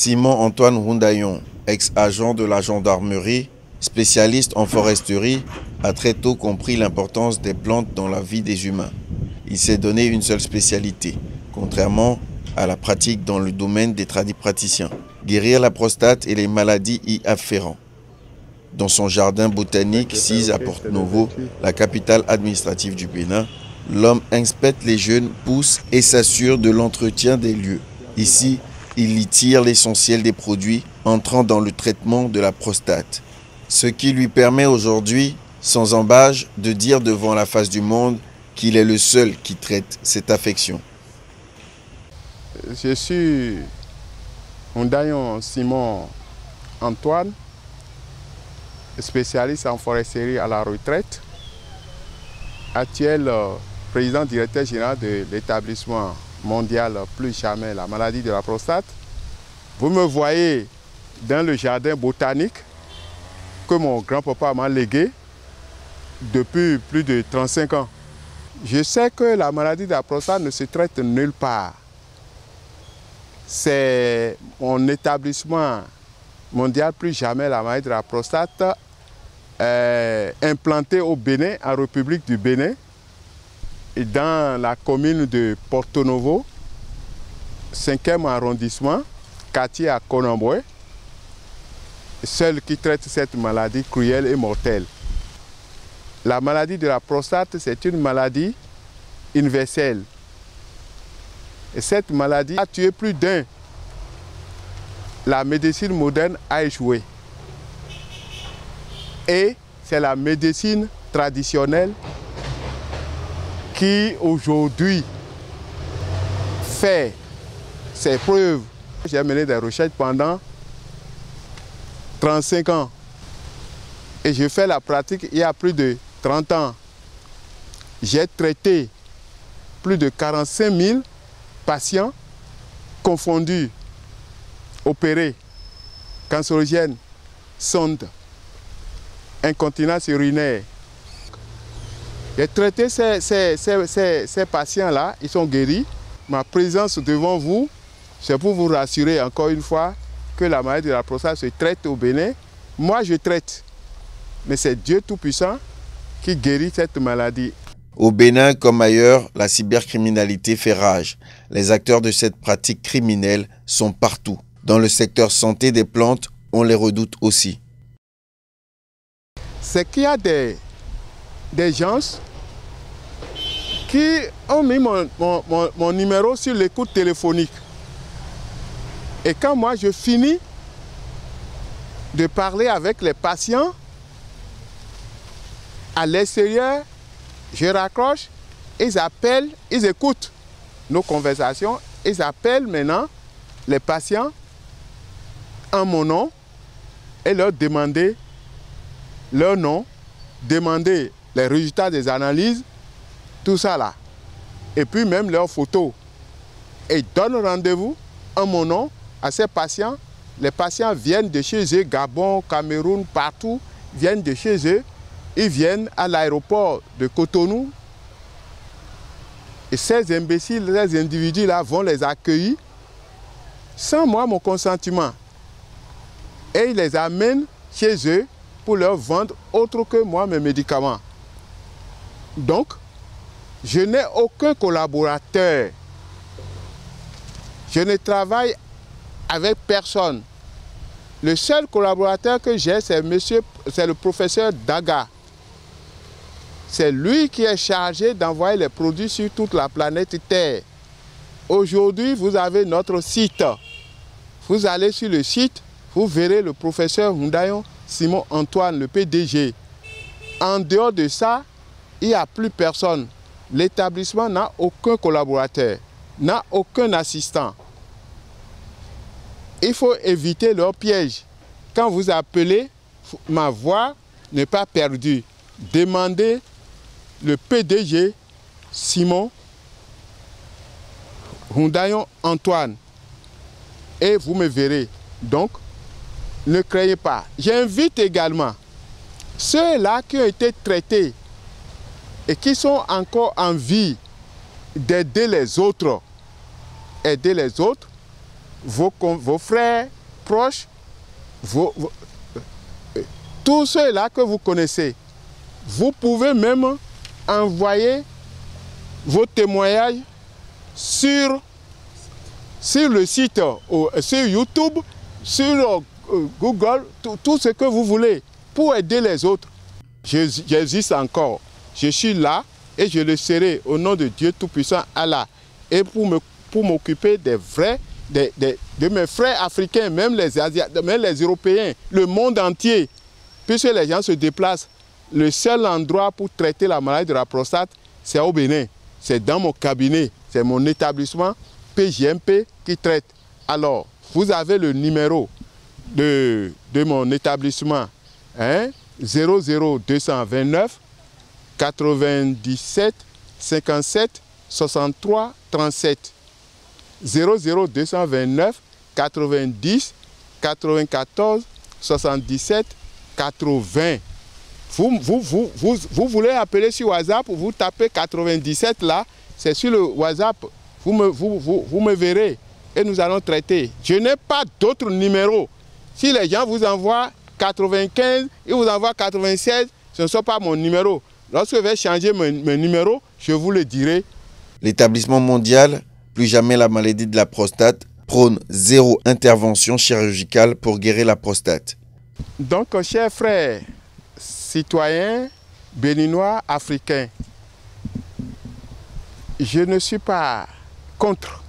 Simon Antoine Roundaillon, ex-agent de la gendarmerie, spécialiste en foresterie, a très tôt compris l'importance des plantes dans la vie des humains. Il s'est donné une seule spécialité, contrairement à la pratique dans le domaine des tradipraticiens: guérir la prostate et les maladies y afférentes. Dans son jardin botanique, 6 à Porto Novo, la capitale administrative du Bénin, l'homme inspecte les jeunes pousses et s'assure de l'entretien des lieux. Ici, il y tire l'essentiel des produits entrant dans le traitement de la prostate. Ce qui lui permet aujourd'hui, sans embâge, de dire devant la face du monde qu'il est le seul qui traite cette affection. Je suis Roundaillon Simon Antoine, spécialiste en foresterie à la retraite, actuel président directeur général de l'établissement mondial Plus Jamais la maladie de la prostate. Vous me voyez dans le jardin botanique que mon grand-papa m'a légué depuis plus de 35 ans. Je sais que la maladie de la prostate ne se traite nulle part. C'est mon établissement mondial Plus Jamais la maladie de la prostate implanté au Bénin, en République du Bénin, et dans la commune de Porto Novo, 5e arrondissement, quartier à Conamboué, seul qui traite cette maladie cruelle et mortelle. La maladie de la prostate, c'est une maladie universelle. Et cette maladie a tué plus d'un. La médecine moderne a échoué. Et c'est la médecine traditionnelle qui aujourd'hui fait ses preuves. J'ai mené des recherches pendant 35 ans et je fais la pratique il y a plus de 30 ans. J'ai traité plus de 45 000 patients confondus, opérés, cancérogènes, sondes, incontinence urinaire. J'ai traité ces patients-là, ils sont guéris. Ma présence devant vous, c'est pour vous rassurer encore une fois que la maladie de la prostate se traite au Bénin. Moi, je traite, mais c'est Dieu Tout-Puissant qui guérit cette maladie. Au Bénin comme ailleurs, la cybercriminalité fait rage. Les acteurs de cette pratique criminelle sont partout. Dans le secteur santé des plantes, on les redoute aussi. C'est qu'il y a des gens qui ont mis mon numéro sur l'écoute téléphonique. Et quand moi je finis de parler avec les patients, à l'extérieur, je raccroche, ils appellent, ils écoutent nos conversations, ils appellent maintenant les patients en mon nom et leur demander leur nom, demander les résultats des analyses, tout ça là. Et puis même leurs photos. Et ils donnent rendez-vous en mon nom à ces patients. Les patients viennent de chez eux, Gabon, Cameroun, partout, viennent de chez eux. Ils viennent à l'aéroport de Cotonou. Et ces imbéciles, ces individus-là vont les accueillir sans moi, mon consentement. Et ils les amènent chez eux pour leur vendre autre que moi mes médicaments. Donc, je n'ai aucun collaborateur. Je ne travaille avec personne. Le seul collaborateur que j'ai, c'est le professeur Daga. C'est lui qui est chargé d'envoyer les produits sur toute la planète Terre. Aujourd'hui, vous avez notre site. Vous allez sur le site, vous verrez le professeur Roundaillon Simon Antoine, le PDG. En dehors de ça, il n'y a plus personne. L'établissement n'a aucun collaborateur, n'a aucun assistant. Il faut éviter leur piège. Quand vous appelez, ma voix n'est pas perdue. Demandez le PDG Simon Roundaillon Antoine et vous me verrez. Donc, ne craignez pas. J'invite également ceux-là qui ont été traités et qui sont encore en vie d'aider les autres. Aider les autres vos frères proches, tous ceux-là que vous connaissez. Vous pouvez même envoyer vos témoignages sur le site, sur YouTube, sur Google, tout ce que vous voulez pour aider les autres. J'existe encore. Je suis là et je le serai au nom de Dieu Tout-Puissant Allah. Et pour m'occuper de mes frères africains, même les Asiatiques, même les Européens, le monde entier. Puisque les gens se déplacent, le seul endroit pour traiter la maladie de la prostate, c'est au Bénin. C'est dans mon cabinet, c'est mon établissement PJMP qui traite. Alors, vous avez le numéro de mon établissement, hein, 00229 97 57 63 37. 00229 90 94 77 80. Vous voulez appeler sur WhatsApp, vous tapez 97 là, c'est sur le WhatsApp, vous me verrez et nous allons traiter. Je n'ai pas d'autre numéro. Si les gens vous envoient 95, ils vous envoient 96, ce ne sont pas mon numéro. Lorsque je vais changer mon numéro, je vous le dirai. L'établissement mondial, plus jamais la maladie de la prostate, prône 0 intervention chirurgicale pour guérir la prostate. Donc, chers frères, citoyens, béninois, africains, je ne suis pas contre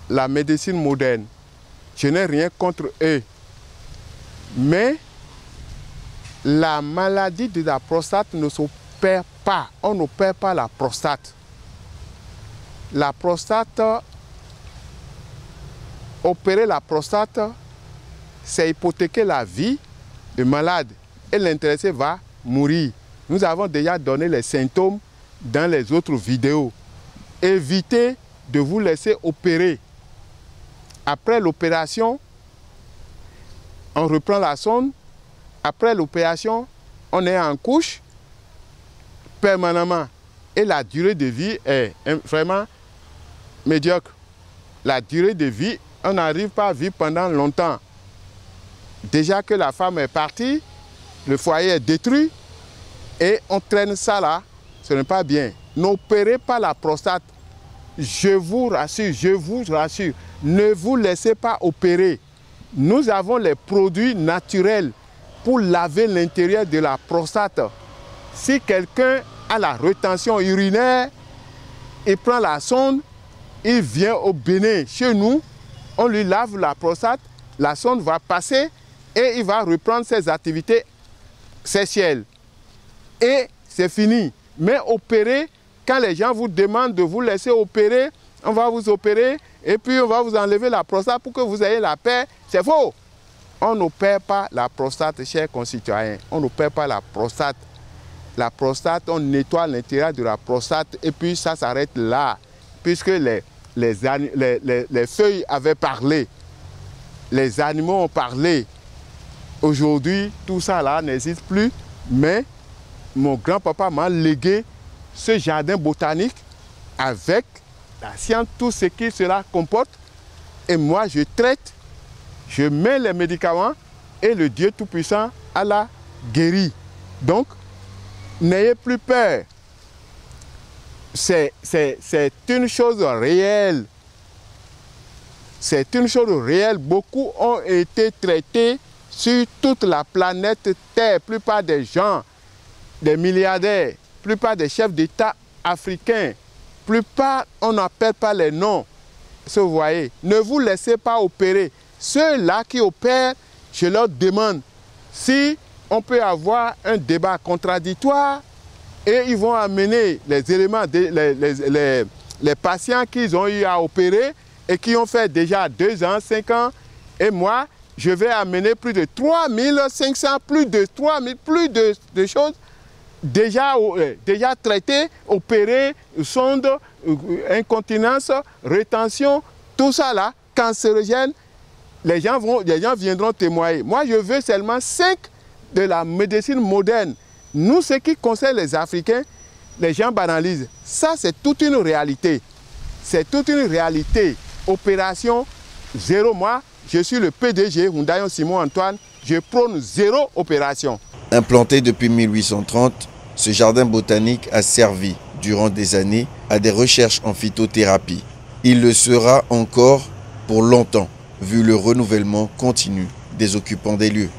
la médecine moderne. Je n'ai rien contre eux. Mais la maladie de la prostate ne s'opère pas. On n'opère pas la prostate. La prostate, opérer la prostate, c'est hypothéquer la vie du malade et l'intéressé va mourir. Nous avons déjà donné les symptômes dans les autres vidéos. Évitez de vous laisser opérer. Après l'opération, on reprend la sonde. Après l'opération, on est en couche permanemment. Et la durée de vie est vraiment médiocre. La durée de vie, on n'arrive pas à vivre pendant longtemps. Déjà que la femme est partie, le foyer est détruit et on traîne ça là, ce n'est pas bien. N'opérez pas la prostate. Je vous rassure, ne vous laissez pas opérer. Nous avons les produits naturels pour laver l'intérieur de la prostate. Si quelqu'un a la rétention urinaire, il prend la sonde, il vient au Bénin. Chez nous, on lui lave la prostate, la sonde va passer et il va reprendre ses activités sexuelles. Et c'est fini. Mais opérer, quand les gens vous demandent de vous laisser opérer, on va vous opérer et puis on va vous enlever la prostate pour que vous ayez la paix, c'est faux. On n'opère pas la prostate, chers concitoyens. On n'opère pas la prostate. La prostate, on nettoie l'intérieur de la prostate et puis ça s'arrête là. Puisque les feuilles avaient parlé, les animaux ont parlé. Aujourd'hui, tout ça là n'existe plus, mais mon grand-papa m'a légué ce jardin botanique avec la science, tout ce que cela comporte. Et moi, je traite, je mets les médicaments et le Dieu Tout-Puissant Allah guérit. Donc, n'ayez plus peur. C'est une chose réelle. C'est une chose réelle. Beaucoup ont été traités sur toute la planète Terre. La plupart des gens, des milliardaires, la plupart des chefs d'État africains, la plupart, on n'appelle pas les noms. Vous voyez, ne vous laissez pas opérer. Ceux-là qui opèrent, je leur demande si on peut avoir un débat contradictoire et ils vont amener les éléments, les patients qu'ils ont eu à opérer et qui ont fait déjà 2 ans, 5 ans. Et moi, je vais amener plus de 3500, plus de choses déjà traitées, opérées, sondes, incontinence, rétention, tout ça là, cancérogène. Les gens viendront témoigner. Moi, je veux seulement 5 de la médecine moderne. Nous, ce qui concerne les Africains, les gens banalisent. Ça, c'est toute une réalité. C'est toute une réalité. Opération, zéro. Moi, je suis le PDG, Houndayon Simon Antoine, je prône zéro opération. Implanté depuis 1830, ce jardin botanique a servi durant des années à des recherches en phytothérapie. Il le sera encore pour longtemps, vu le renouvellement continu des occupants des lieux.